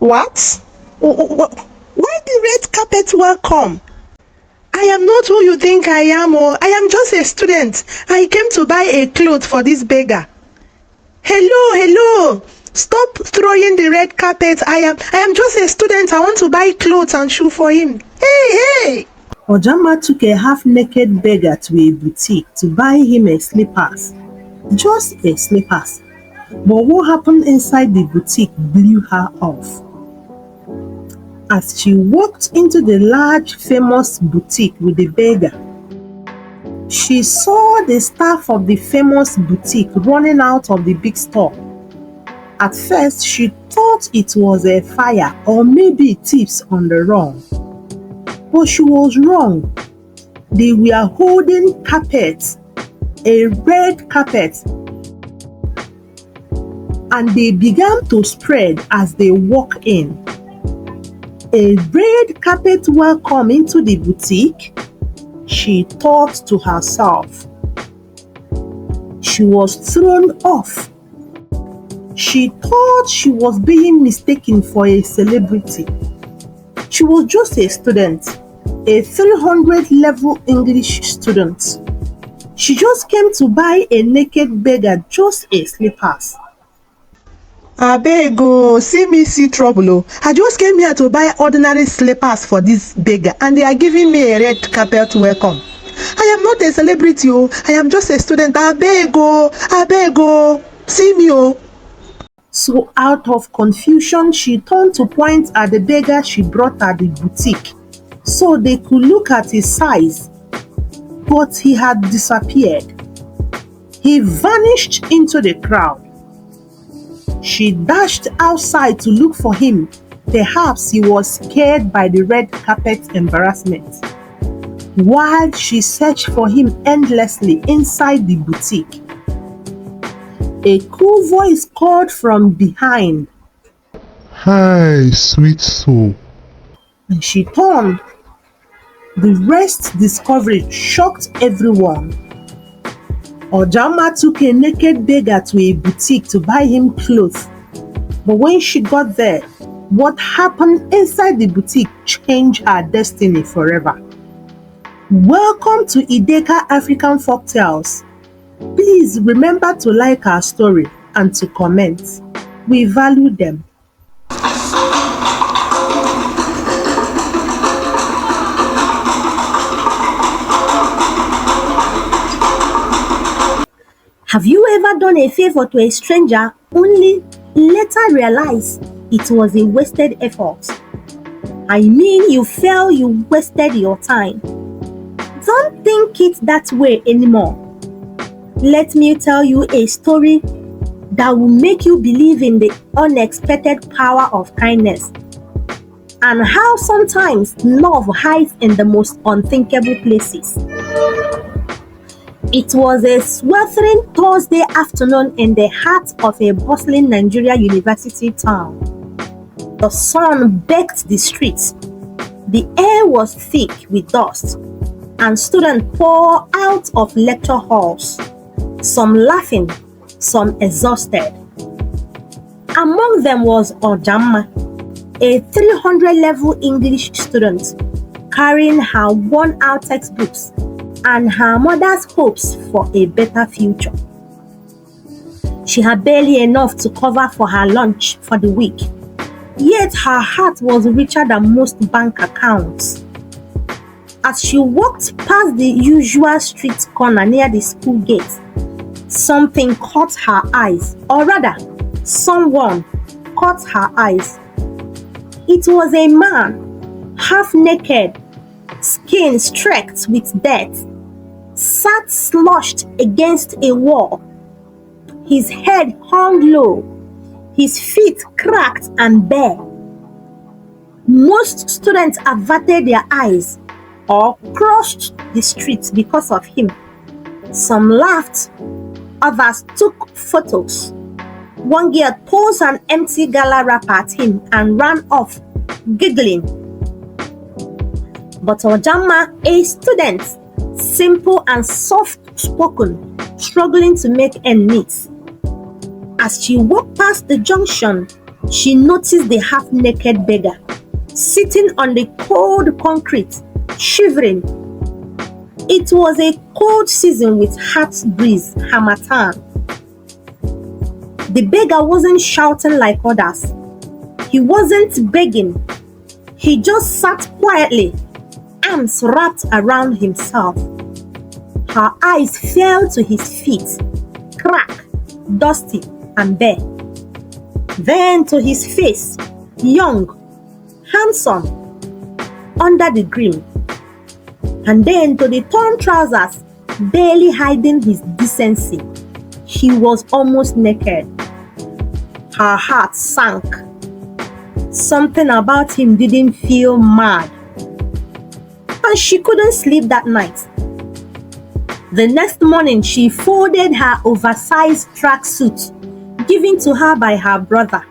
What? Why the red carpet welcome? I am not who you think I am. Oh, I am just a student. I came to buy a cloth for this beggar. Hello. Stop throwing the red carpet. I am just a student. I want to buy clothes and shoe for him. Hey. Ojamma took a half-naked beggar to a boutique to buy him a slippers. Just a slippers. But what happened inside the boutique blew her off. As she walked into the large famous boutique with the beggar, she saw the staff of the famous boutique running out of the big store. At first, she thought it was a fire or maybe thieves on the run. But she was wrong. They were holding carpets, a red carpet, and they began to spread as they walked in. A red carpet welcome into the boutique, she thought to herself. She was thrown off. She thought she was being mistaken for a celebrity. She was just a student, a 300 level English student. She just came to buy a naked beggar just a slippers. Abeg oh, see me see trouble oh. I just came here to buy ordinary slippers for this beggar and they are giving me a red carpet welcome. I am not a celebrity oh. I am just a student. Abeg oh. See me oh. So out of confusion, she turned to point at the beggar she brought at the boutique so they could look at his size. But he had disappeared. He vanished into the crowd. She dashed outside to look for him. Perhaps he was scared by the red carpet embarrassment. While she searched for him endlessly inside the boutique, a cool voice called from behind. Hi, sweet soul. And she turned. The rest discovery shocked everyone. Ojamma took a naked beggar to a boutique to buy him clothes. But when she got there, what happened inside the boutique changed her destiny forever. Welcome to Ideká African Folktales. Please remember to like our story and to comment. We value them. Have you ever done a favor to a stranger only later realize it was a wasted effort? I mean, you felt you wasted your time. Don't think it that way anymore. Let me tell you a story that will make you believe in the unexpected power of kindness and how sometimes love hides in the most unthinkable places. It was a sweltering Thursday afternoon in the heart of a bustling Nigeria university town. The sun baked the streets. The air was thick with dust, and students poured out of lecture halls, some laughing, some exhausted. Among them was Ojamma, a 300 level English student, carrying her worn-out textbooks and her mother's hopes for a better future. She had barely enough to cover for her lunch for the week, yet her heart was richer than most bank accounts. As she walked past the usual street corner near the school gate, something caught her eyes, or rather, someone caught her eyes. It was a man, half naked, skin streaked with dirt, sat slouched against a wall. His head hung low, his feet cracked and bare. Most students averted their eyes or crossed the street because of him. Some laughed, others took photos. One girl posed an empty gala wrapper at him and ran off, giggling. But Ojamma, a student, simple and soft-spoken, struggling to make ends meet. As she walked past the junction, she noticed the half-naked beggar sitting on the cold concrete, shivering. It was a cold season with hot breeze, harmattan. The beggar wasn't shouting like others. He wasn't begging. He just sat quietly, arms wrapped around himself. Her eyes fell to his feet, cracked, dusty, and bare. Then to his face, young, handsome, under the grim. And then to the torn trousers, barely hiding his decency. He was almost naked. Her heart sank. Something about him didn't feel mad. And she couldn't sleep that night. The next morning, she folded her oversized tracksuit given to her by her brother,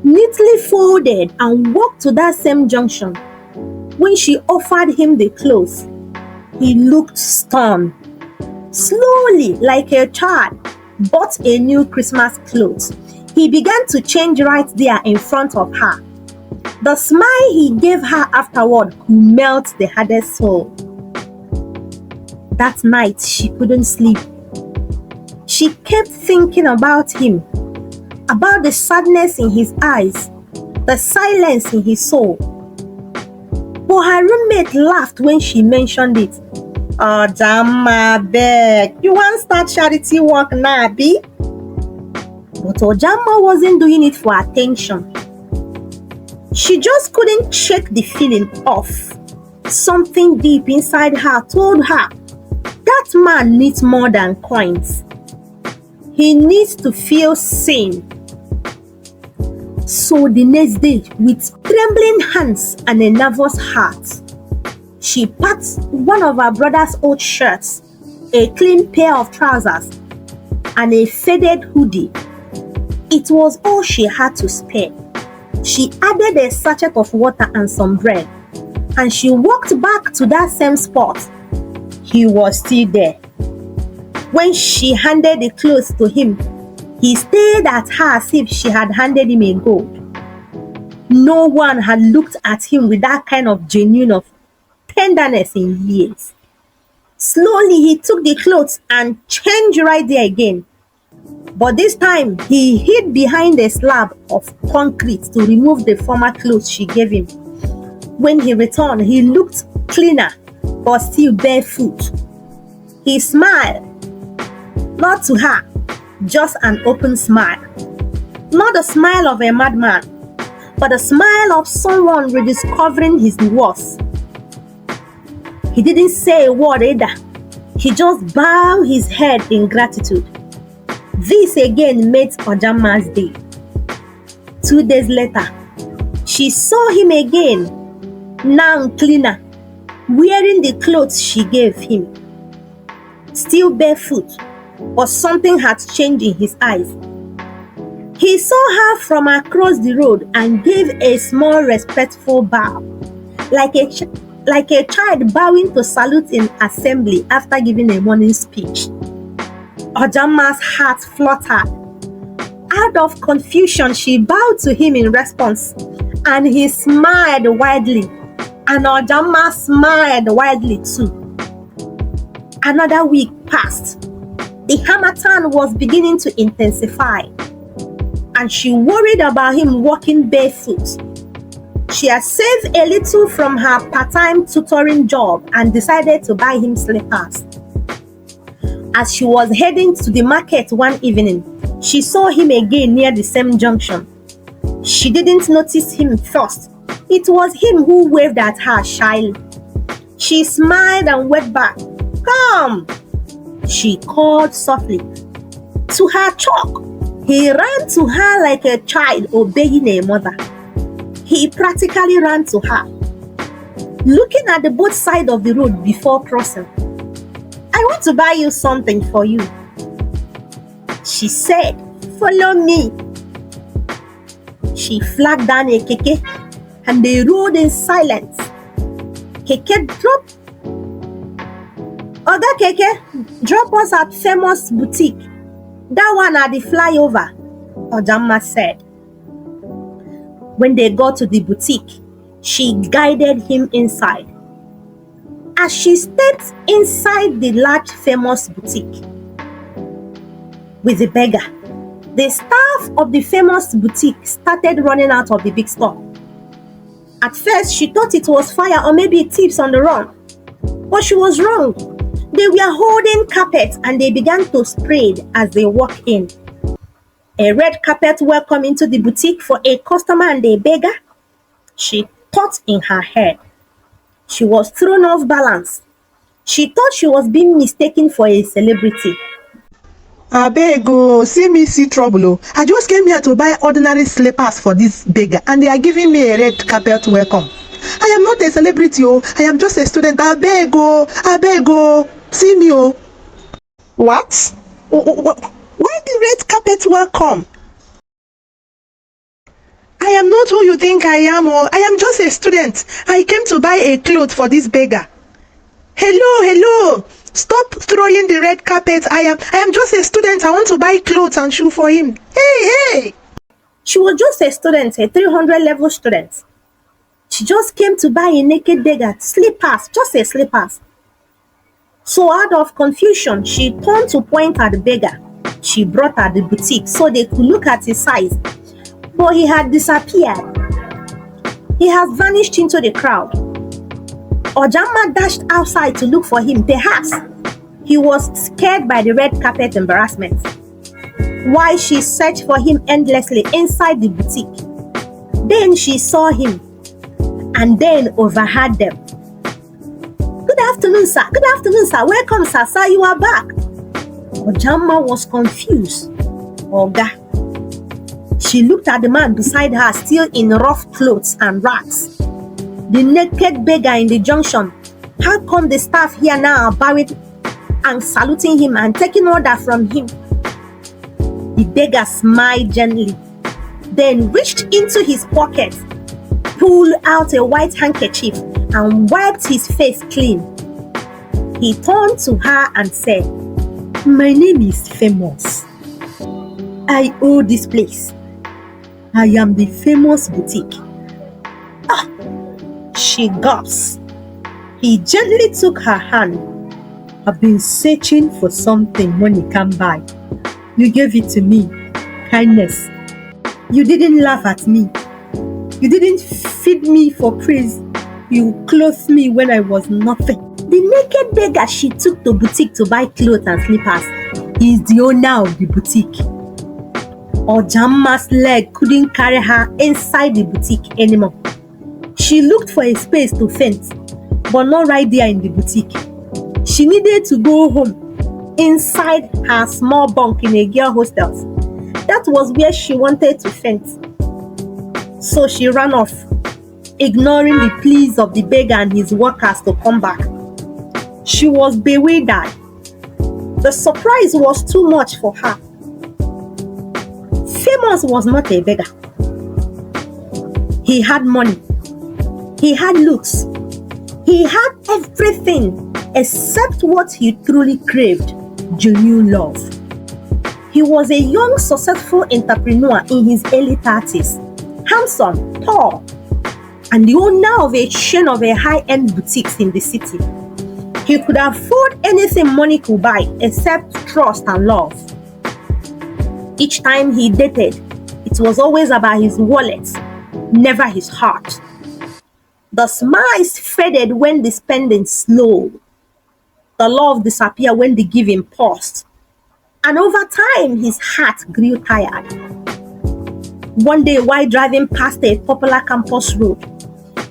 neatly folded, and walked to that same junction. When she offered him the clothes, he looked stunned. Slowly, like a child, bought a new Christmas clothes. He began to change right there in front of her. The smile he gave her afterward could melt the hardest soul. That night, she couldn't sleep. She kept thinking about him, about the sadness in his eyes, the silence in his soul. But her roommate laughed when she mentioned it. Ojamma, beg, you want to start charity work now, Abi? But Ojamma wasn't doing it for attention. She just couldn't shake the feeling off. Something deep inside her told her that man needs more than coins. He needs to feel seen. So the next day, with trembling hands and a nervous heart, she packed one of her brother's old shirts, a clean pair of trousers, and a faded hoodie. It was all she had to spare. She added a sachet of water and some bread, and she walked back to that same spot. He was still there. When she handed the clothes to him, he stared at her as if she had handed him a gold. No one had looked at him with that kind of genuine tenderness in years. Slowly, he took the clothes and changed right there again. But this time, he hid behind a slab of concrete to remove the former clothes she gave him. When he returned, he looked cleaner, but still barefoot. He smiled, not to her, just an open smile. Not the smile of a madman, but the smile of someone rediscovering his worth. He didn't say a word either. He just bowed his head in gratitude. This again made Ojamma's day. 2 days later, she saw him again, now cleaner, wearing the clothes she gave him. Still barefoot, but something had changed in his eyes. He saw her from across the road and gave a small respectful bow, like a child bowing to salute in assembly after giving a morning speech. Ojamma's heart fluttered. Out of confusion, she bowed to him in response, and he smiled widely, and Ojamma smiled widely too. Another week passed. The harmattan was beginning to intensify, and she worried about him walking barefoot. She had saved a little from her part-time tutoring job and decided to buy him slippers. As she was heading to the market one evening, she saw him again near the same junction. She didn't notice him first. It was him who waved at her shyly. She smiled and waved back. "Come!" she called softly. To her shock, he ran to her like a child obeying a mother. He practically ran to her, looking at the both sides of the road before crossing. "I want to buy you something for you," she said. "Follow me." She flagged down a keke and they rode in silence. Keke dropped. "Oga Keke, drop us at famous boutique. That one at the flyover," Ojamma said. When they got to the boutique, she guided him inside. As she stepped inside the large famous boutique with the beggar, the staff of the famous boutique started running out of the big store. At first, she thought it was fire or maybe thieves on the run, but she was wrong. They were holding carpet and they began to spray as they walked in. A red carpet welcome into the boutique for a customer and a beggar? She thought in her head. She was thrown off balance. She thought she was being mistaken for a celebrity. Abeg oh, see me see trouble oh. I just came here to buy ordinary slippers for this beggar and they are giving me a red carpet welcome. I am not a celebrity oh, I am just a student. Abeg oh, see me oh. What? Why the red carpet welcome? I am not who you think I am oh. I am just a student. I came to buy a cloth for this beggar. Hello. Stop throwing the red carpet. I am just a student. I want to buy clothes and shoe for him. Hey. She was just a student, a 300 level student. She just came to buy a naked beggar, slippers, just a slippers. So out of confusion, she turned to point at the beggar she brought at the boutique so they could look at his size. But he had disappeared. He has vanished into the crowd. Ojamma dashed outside to look for him. Perhaps he was scared by the red carpet embarrassment. While she searched for him endlessly inside the boutique, then she saw him and then overheard them. Good afternoon, sir. Welcome, sir. Sir, you are back. Ojamma was confused. Oga. She looked at the man beside her, still in rough clothes and rags. The naked beggar in the junction. How come the staff here now are bowing and saluting him and taking order from him? The beggar smiled gently, then reached into his pocket, pulled out a white handkerchief and wiped his face clean. He turned to her and said, "My name is Famous. I own this place. I am the famous boutique." She gasped. He gently took her hand. "I've been searching for something when you came by. You gave it to me. Kindness. You didn't laugh at me. You didn't feed me for praise. You clothed me when I was nothing." The naked beggar she took to boutique to buy clothes and slippers is the owner of the boutique. Ojamma's leg couldn't carry her inside the boutique anymore. She looked for a space to faint, but not right there in the boutique. She needed to go home, inside her small bunk in a girl hostel. That was where she wanted to faint. So she ran off, ignoring the pleas of the beggar and his workers to come back. She was bewildered. The surprise was too much for her. Famous was not a beggar. He had money. He had looks. He had everything except what he truly craved, genuine love. He was a young, successful entrepreneur in his early 30s, handsome, tall, and the owner of a chain of high-end boutiques in the city. He could afford anything money could buy except trust and love. Each time he dated, it was always about his wallet, never his heart. The smiles faded when the spending slowed. The love disappeared when the giving paused. And over time, his heart grew tired. One day, while driving past a popular campus road,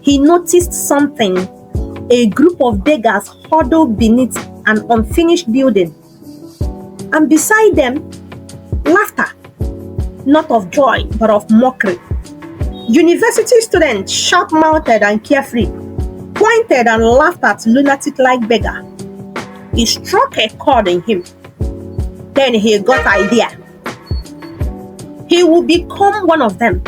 he noticed something. A group of beggars huddled beneath an unfinished building. And beside them, laughter, not of joy, but of mockery. University students, sharp-mouthed and carefree, pointed and laughed at lunatic-like beggar. It struck a chord in him. Then he got idea. He would become one of them.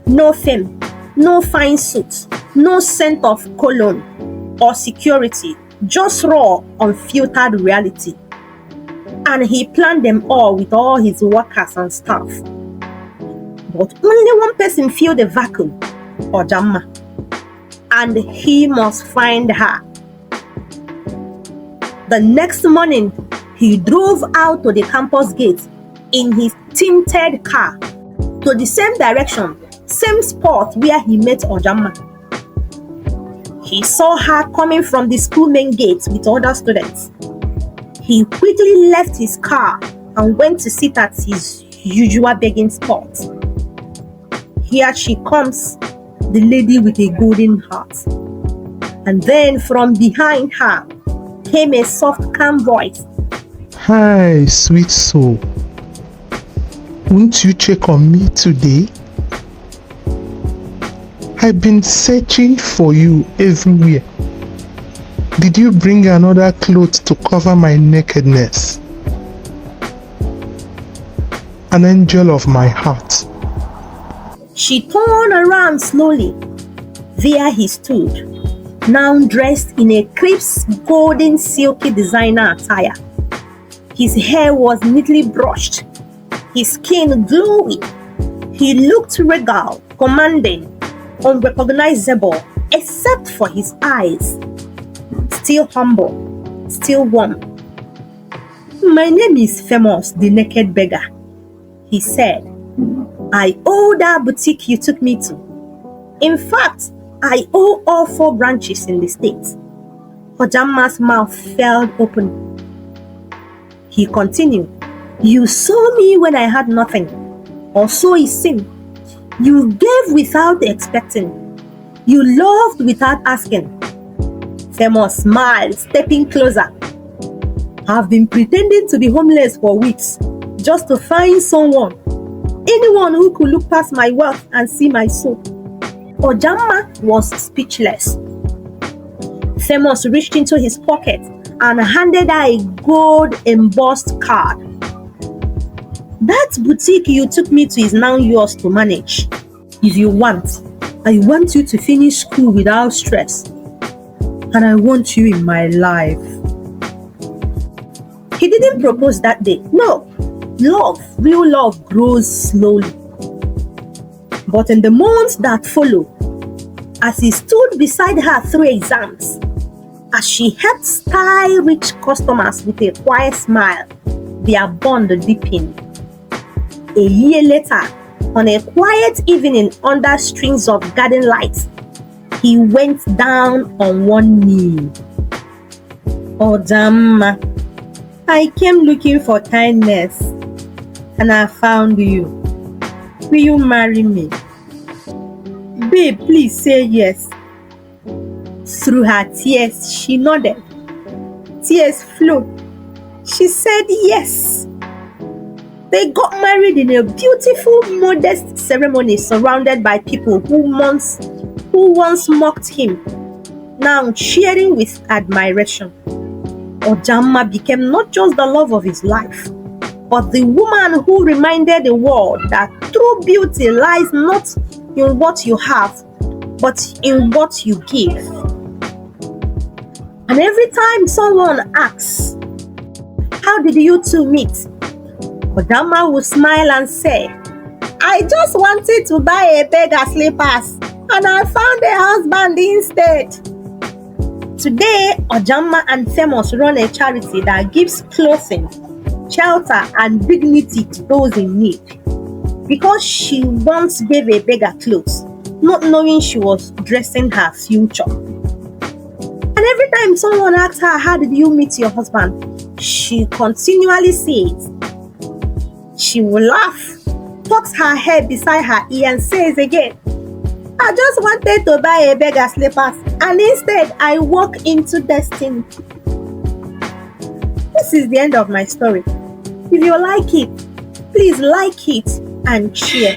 No fame, no fine suit, no scent of cologne or security, just raw, unfiltered reality. And he planned them all with all his workers and staff. But only one person filled the vacuum, Ojamma. And he must find her. The next morning, he drove out to the campus gate in his tinted car to the same direction, same spot where he met Ojamma. He saw her coming from the school main gate with other students. He quickly left his car and went to sit at his usual begging spot. Here she comes, the lady with a golden heart. And then from behind her came a soft, calm voice. Hi, sweet soul. Won't you check on me today? I've been searching for you everywhere. Did you bring another cloth to cover my nakedness? An angel of my heart. She turned around slowly. There he stood, now dressed in a crisp golden silky designer attire. His hair was neatly brushed, his skin glowing. He looked regal, commanding, unrecognizable except for his eyes. Still humble, still warm. My name is Famous, the Naked Beggar, he said. I owe that boutique you took me to. In fact, I owe all 4 branches in the state. Ojamma's mouth fell open. He continued, you saw me when I had nothing, or so it seemed. You gave without expecting. You loved without asking. Famous smiled, stepping closer. I've been pretending to be homeless for weeks, just to find someone, anyone who could look past my wealth and see my soul. Ojamma was speechless. Famous reached into his pocket and handed her a gold embossed card. That boutique you took me to is now yours to manage. If you want, I want you to finish school without stress. And I want you in my life. He didn't propose that day. No. Love, real love, grows slowly. But in the months that followed, as he stood beside her through exams, as she helped style-rich customers with a quiet smile, their bond deepened. A year later, on a quiet evening under strings of garden lights, he went down on one knee. Ojamma, I came looking for kindness, and I found you. Will you marry me? Babe, please say yes. Through her tears, she nodded. Tears flowed. She said yes. They got married in a beautiful, modest ceremony surrounded by people who once mocked him, now cheering with admiration. Ojamma became not just the love of his life, but the woman who reminded the world that true beauty lies not in what you have, but in what you give. And every time someone asks, how did you two meet? Ojamma would smile and say, I just wanted to buy a beggar slippers, and I found a husband instead. Today, Ojamma and Famous run a charity that gives clothing, shelter, and dignity to those in need. Because she once gave a beggar clothes, not knowing she was dressing her future. And every time someone asks her, how did you meet your husband? She continually says, she will laugh, tucks her head beside her ear and says again, I just wanted to buy a beggar slippers, and instead I walk into destiny. This is the end of my story. If you like it, please like it and share.